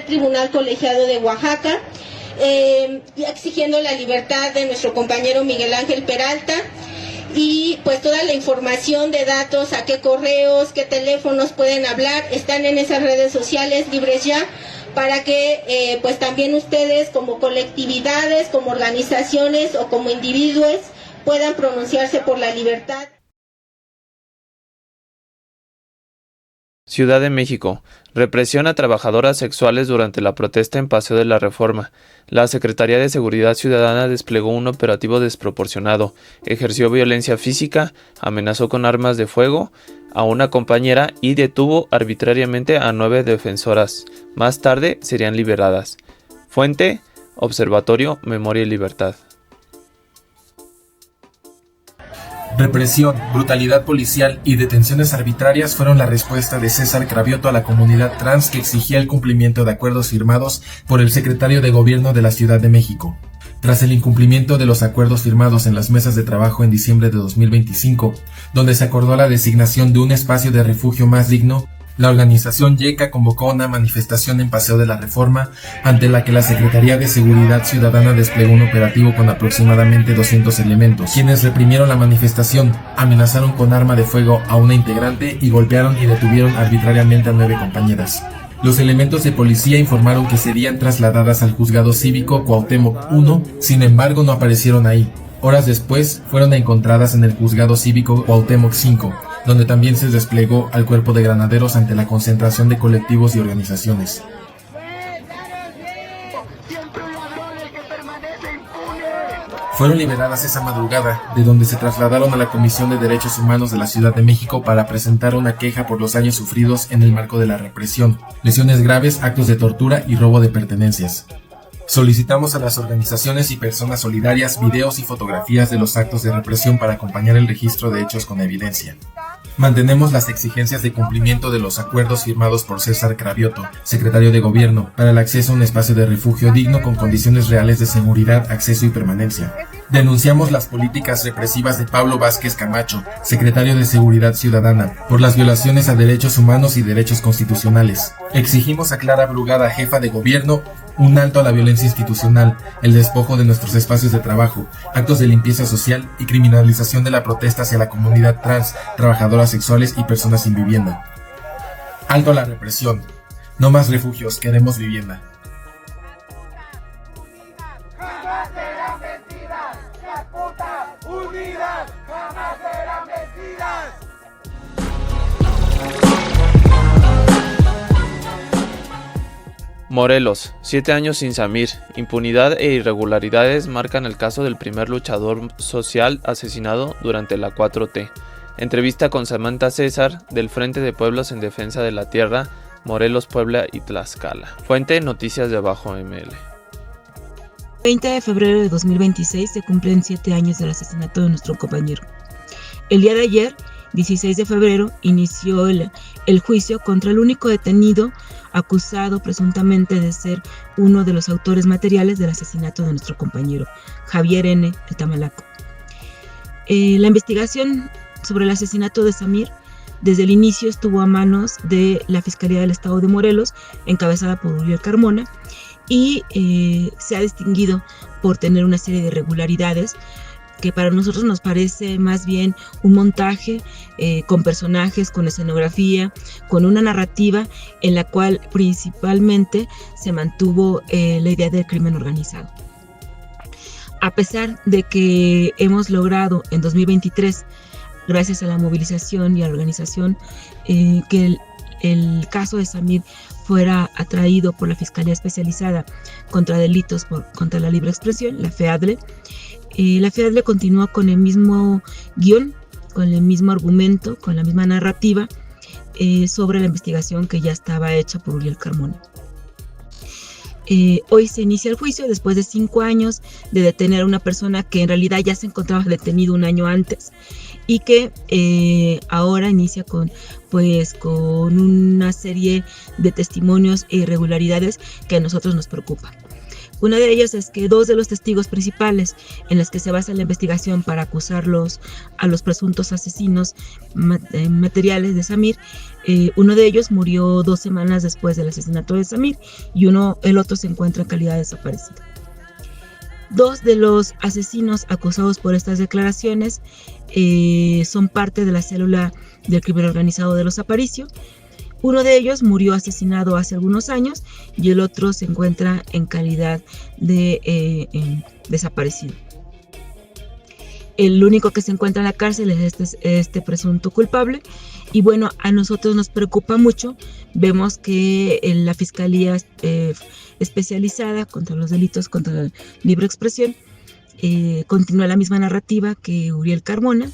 tribunal colegiado de Oaxaca, y exigiendo la libertad de nuestro compañero Miguel Ángel Peralta, y pues toda la información de datos, a qué correos, qué teléfonos pueden hablar, están en esas redes sociales libres ya, para que pues también ustedes como colectividades, como organizaciones o como individuos puedan pronunciarse por la libertad. Ciudad de México. Represión a trabajadoras sexuales durante la protesta en Paseo de la Reforma. La Secretaría de Seguridad Ciudadana desplegó un operativo desproporcionado, ejerció violencia física, amenazó con armas de fuego a una compañera y detuvo arbitrariamente a 9 defensoras. Más tarde serían liberadas. Fuente: Observatorio Memoria y Libertad. Represión, brutalidad policial y detenciones arbitrarias fueron la respuesta de César Cravioto a la comunidad trans que exigía el cumplimiento de acuerdos firmados por el secretario de Gobierno de la Ciudad de México. Tras el incumplimiento de los acuerdos firmados en las mesas de trabajo en diciembre de 2025, donde se acordó la designación de un espacio de refugio más digno, la organización YECA convocó una manifestación en Paseo de la Reforma, ante la que la Secretaría de Seguridad Ciudadana desplegó un operativo con aproximadamente 200 elementos, quienes reprimieron la manifestación, amenazaron con arma de fuego a una integrante y golpearon y detuvieron arbitrariamente a 9 compañeras. Los elementos de policía informaron que serían trasladadas al juzgado cívico Cuauhtémoc 1, sin embargo no aparecieron ahí. Horas después fueron encontradas en el juzgado cívico Cuauhtémoc 5, donde también se desplegó al cuerpo de granaderos ante la concentración de colectivos y organizaciones. fueron liberadas esa madrugada, de donde se trasladaron a la Comisión de Derechos Humanos de la Ciudad de México para presentar una queja por los daños sufridos en el marco de la represión, lesiones graves, actos de tortura y robo de pertenencias. Solicitamos a las organizaciones y personas solidarias videos y fotografías de los actos de represión para acompañar el registro de hechos con evidencia. Mantenemos las exigencias de cumplimiento de los acuerdos firmados por César Cravioto, secretario de Gobierno, para el acceso a un espacio de refugio digno con condiciones reales de seguridad, acceso y permanencia. Denunciamos las políticas represivas de Pablo Vázquez Camacho, secretario de Seguridad Ciudadana, por las violaciones a derechos humanos y derechos constitucionales. Exigimos a Clara Brugada, jefa de Gobierno, un alto a la violencia institucional, el despojo de nuestros espacios de trabajo, actos de limpieza social y criminalización de la protesta hacia la comunidad trans, trabajadoras sexuales y personas sin vivienda. Alto a la represión. No más refugios, queremos vivienda. Morelos, 7 años sin Samir. Impunidad e irregularidades marcan el caso del primer luchador social asesinado durante la 4T. Entrevista con Samantha César, del Frente de Pueblos en Defensa de la Tierra, Morelos, Puebla y Tlaxcala. Fuente: Noticias de Abajo ML. 20 de febrero de 2026 se cumplen 7 años del asesinato de nuestro compañero. El día de ayer, 16 de febrero, inició el juicio contra el único detenido acusado presuntamente de ser uno de los autores materiales del asesinato de nuestro compañero, Javier N. el Tamalaco. La investigación sobre el asesinato de Samir desde el inicio estuvo a manos de la Fiscalía del Estado de Morelos, encabezada por Uriel Carmona, y se ha distinguido por tener una serie de irregularidades que para nosotros nos parece más bien un montaje con personajes, con escenografía, con una narrativa en la cual principalmente se mantuvo la idea del crimen organizado. A pesar de que hemos logrado en 2023, gracias a la movilización y a la organización, que el caso de Samir fuera atraído por la Fiscalía Especializada contra Delitos contra la Libre Expresión, la FEADLE, la FEADLE continúa con el mismo guión, con el mismo argumento, con la misma narrativa sobre la investigación que ya estaba hecha por Uriel Carmona. Hoy se inicia el juicio después de 5 años de detener a una persona que en realidad ya se encontraba detenido un año antes y que ahora inicia con una serie de testimonios e irregularidades que a nosotros nos preocupan. Una de ellas es que 2 de los testigos principales en los que se basa la investigación para acusarlos a los presuntos asesinos materiales de Samir, uno de ellos murió 2 semanas después del asesinato de Samir y el otro se encuentra en calidad de desaparecido. 2 de los asesinos acusados por estas declaraciones son parte de la célula del crimen organizado de los Aparicio. Uno de ellos murió asesinado hace algunos años y el otro se encuentra en calidad de desaparecido. El único que se encuentra en la cárcel es este presunto culpable. Y bueno, a nosotros nos preocupa mucho. Vemos que la Fiscalía Especializada contra los Delitos contra la Libre Expresión continúa la misma narrativa que Uriel Carmona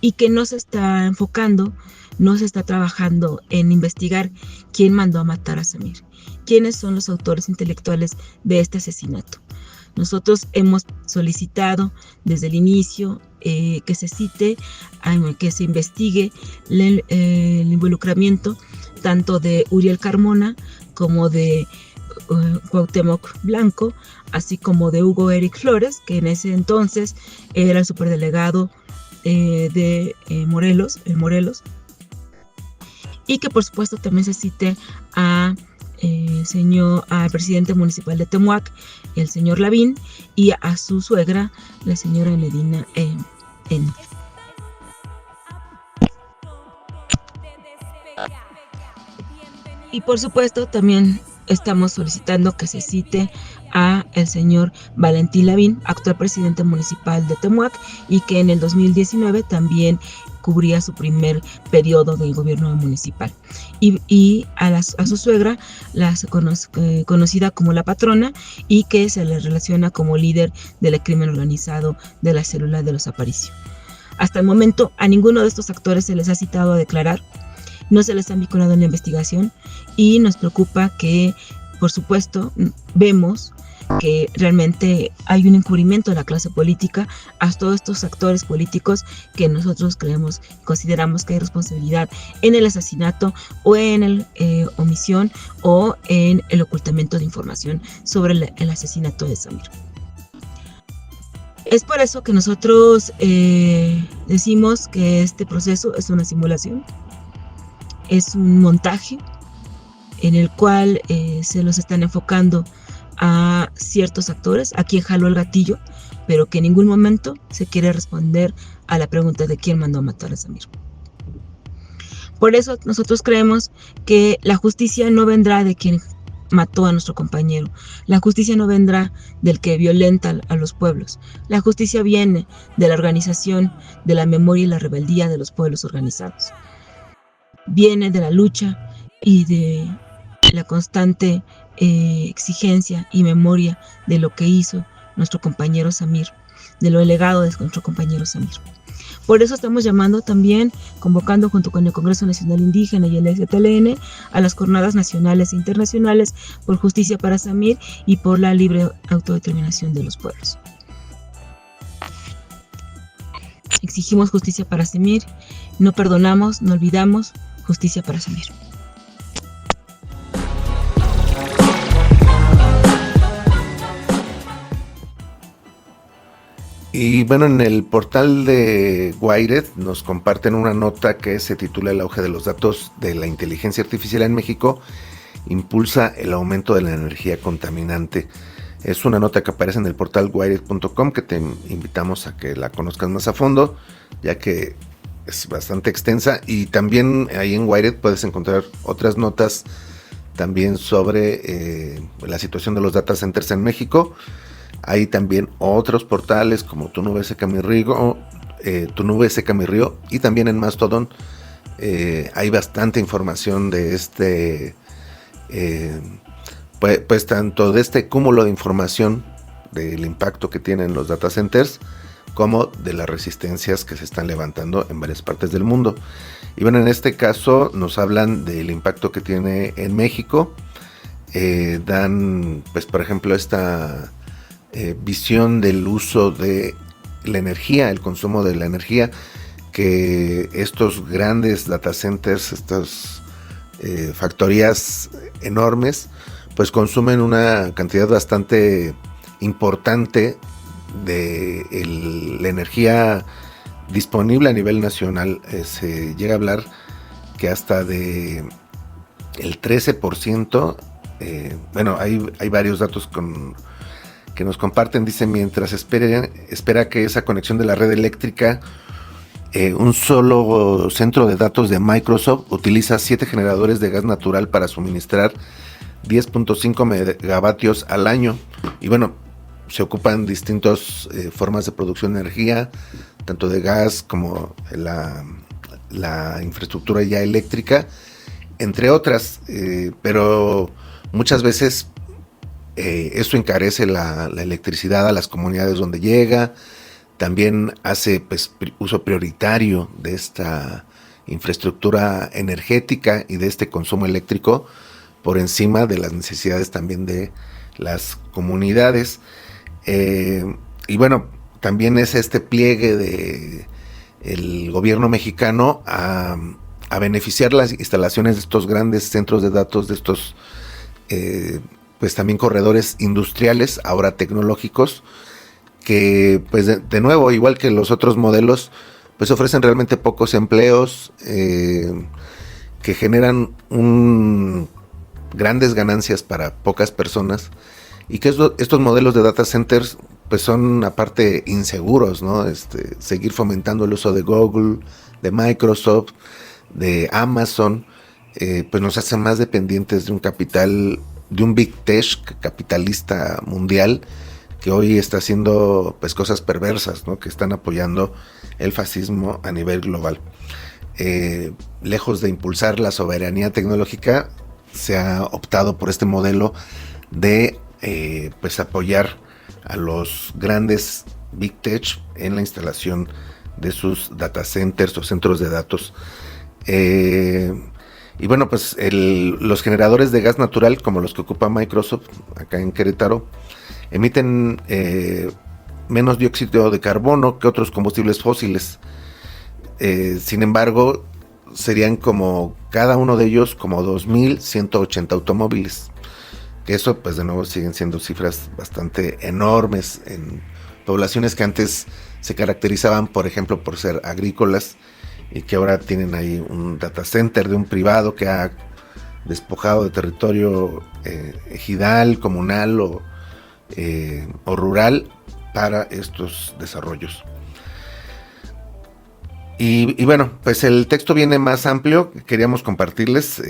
y que no se está enfocando, no se está trabajando en investigar quién mandó a matar a Samir, quiénes son los autores intelectuales de este asesinato. Nosotros hemos solicitado desde el inicio que se cite, que se investigue el involucramiento tanto de Uriel Carmona como de Cuauhtémoc Blanco, así como de Hugo Eric Flores, que en ese entonces era el superdelegado de Morelos, y que por supuesto también se cite al presidente municipal de Temuac, el señor Lavín, y a su suegra, la señora Enedina N. Y por supuesto también estamos solicitando que se cite a el señor Valentín Lavín, actual presidente municipal de Temuac, y que en el 2019 también cubría su primer periodo del gobierno municipal. Y a su suegra, conocida como la patrona, y que se le relaciona como líder del crimen organizado de la célula de los Aparicio. Hasta el momento, a ninguno de estos actores se les ha citado a declarar, no se les ha vinculado en la investigación, y nos preocupa que, por supuesto, vemos que realmente hay un encubrimiento de la clase política a todos estos actores políticos que nosotros consideramos que hay responsabilidad en el asesinato o en el omisión o en el ocultamiento de información sobre el asesinato de Samir. Es por eso que nosotros decimos que este proceso es una simulación, es un montaje en el cual se los están enfocando a ciertos actores, a quien jaló el gatillo, pero que en ningún momento se quiere responder a la pregunta de quién mandó a matar a Samir. Por eso nosotros creemos que la justicia no vendrá de quien mató a nuestro compañero, la justicia no vendrá del que violenta a los pueblos, la justicia viene de la organización, de la memoria y la rebeldía de los pueblos organizados, viene de la lucha y de la constante exigencia y memoria de lo que hizo nuestro compañero Samir, de lo legado de nuestro compañero Samir. Por eso estamos llamando también, convocando junto con el Congreso Nacional Indígena y el STLN a las jornadas nacionales e internacionales por justicia para Samir y por la libre autodeterminación de los pueblos. Exigimos justicia para Samir, no perdonamos, no olvidamos, justicia para Samir. Y bueno, en el portal de Wired nos comparten una nota que se titula El auge de los datos de la inteligencia artificial en México impulsa el aumento de la energía contaminante. Es una nota que aparece en el portal wired.com que te invitamos a que la conozcas más a fondo, ya que es bastante extensa, y también ahí en Wired puedes encontrar otras notas también sobre la situación de los data centers en México. Hay también otros portales como Tu Nube Seca Mi Río, y también en Mastodon hay bastante información de pues tanto de este cúmulo de información del impacto que tienen los data centers como de las resistencias que se están levantando en varias partes del mundo. Y bueno, en este caso nos hablan del impacto que tiene en México. Dan, pues por ejemplo, esta visión del uso de la energía, el consumo de la energía, que estos grandes data centers, estas factorías enormes, pues consumen una cantidad bastante importante de la energía disponible a nivel nacional. Se llega a hablar que hasta de el 13%, bueno, hay varios datos que nos comparten. Dice, mientras espera que esa conexión de la red eléctrica, un solo centro de datos de Microsoft utiliza 7 generadores de gas natural para suministrar 10.5 megavatios al año. Y bueno, se ocupan distintas formas de producción de energía, tanto de gas como la infraestructura ya eléctrica, entre otras, pero muchas veces eso encarece la electricidad a las comunidades donde llega. También hace pues, uso prioritario de esta infraestructura energética y de este consumo eléctrico por encima de las necesidades también de las comunidades. Y bueno, también es este pliegue de el gobierno mexicano a beneficiar las instalaciones de estos grandes centros de datos, de estos pues también corredores industriales, ahora tecnológicos, que pues de nuevo, igual que los otros modelos, pues ofrecen realmente pocos empleos, que generan grandes ganancias para pocas personas, y que estos modelos de data centers pues son aparte inseguros, ¿no? Seguir fomentando el uso de Google, de Microsoft, de Amazon, pues nos hace más dependientes de un capital, de un big tech capitalista mundial, que hoy está haciendo pues cosas perversas, ¿no? Que están apoyando el fascismo a nivel global. Lejos de impulsar la soberanía tecnológica, se ha optado por este modelo de pues apoyar a los grandes Big Tech en la instalación de sus data centers o centros de datos. Y bueno, pues los generadores de gas natural, como los que ocupa Microsoft acá en Querétaro, emiten menos dióxido de carbono que otros combustibles fósiles. Sin embargo, serían como cada uno de ellos como 2.180 automóviles. Que eso, pues de nuevo, siguen siendo cifras bastante enormes en poblaciones que antes se caracterizaban, por ejemplo, por ser agrícolas y que ahora tienen ahí un data center de un privado que ha despojado de territorio ejidal, comunal o rural para estos desarrollos. Y bueno, pues el texto viene más amplio. Queríamos compartirles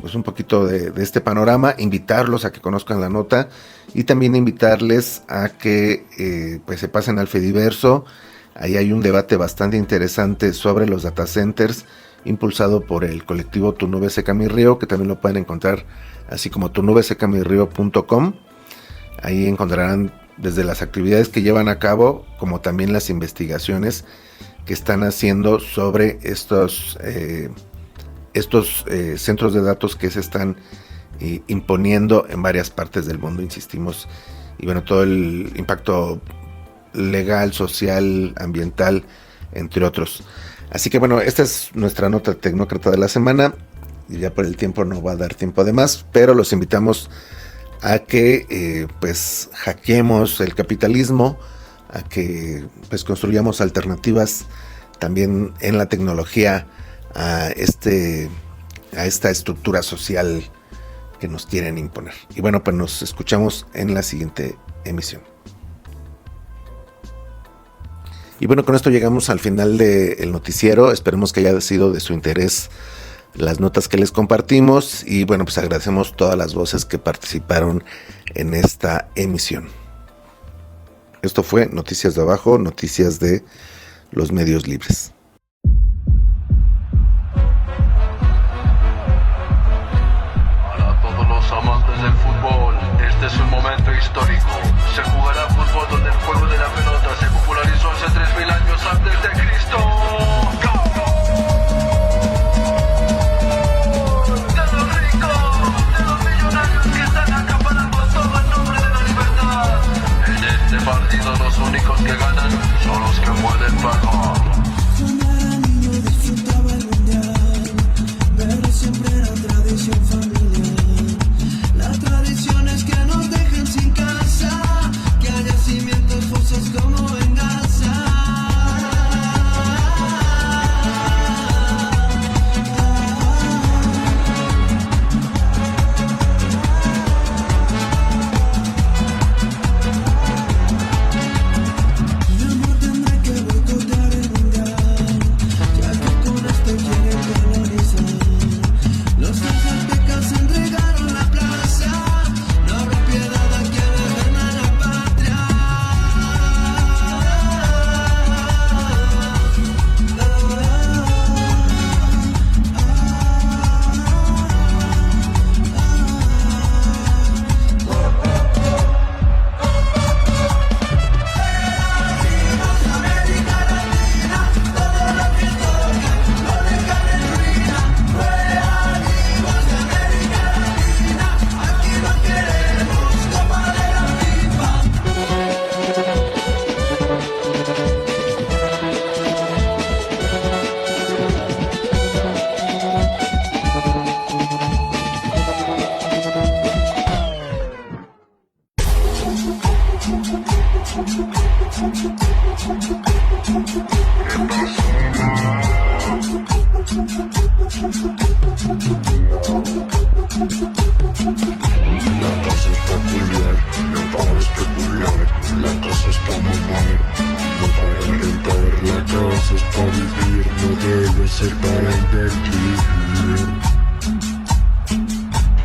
pues un poquito de este panorama, invitarlos a que conozcan la nota y también invitarles a que pues se pasen al Fediverso. Ahí hay un debate bastante interesante sobre los data centers, impulsado por el colectivo Tu Nube Seca Mi Río, que también lo pueden encontrar así como tunubesecamirio.com. Ahí encontrarán desde las actividades que llevan a cabo, como también las investigaciones que están haciendo sobre estos centros de datos que se están imponiendo en varias partes del mundo, insistimos, y bueno, todo el impacto legal, social, ambiental, entre otros. Así que bueno, esta es nuestra nota tecnócrata de la semana, y ya por el tiempo no va a dar tiempo de más, pero los invitamos a que pues hackeemos el capitalismo, a que pues construyamos alternativas también en la tecnología a esta estructura social que nos quieren imponer. Y bueno, pues nos escuchamos en la siguiente emisión. Y bueno, con esto llegamos al final del noticiero. Esperemos que haya sido de su interés las notas que les compartimos. Y bueno, pues agradecemos todas las voces que participaron en esta emisión. Esto fue Noticias de Abajo, noticias de los medios libres. Para todos los amantes del fútbol, este es un momento histórico. Se jugará fútbol donde el juego de la pelota se popularizó hace 3.000 años antes de Cristo. Partido los únicos que ganan son los que pueden pagar. Cuando era niño disfrutaba el mundial, pero siempre era tradición familiar. La tradición es que nos dejen sin casa, que haya cimientos, fosas como venganza.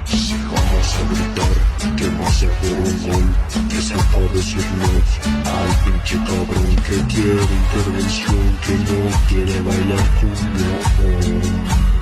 Si vamos a gritar, que no sea por un gol, que sea por decir no. ese cabrón que quiere intervención, que no quiere bailar cumbia.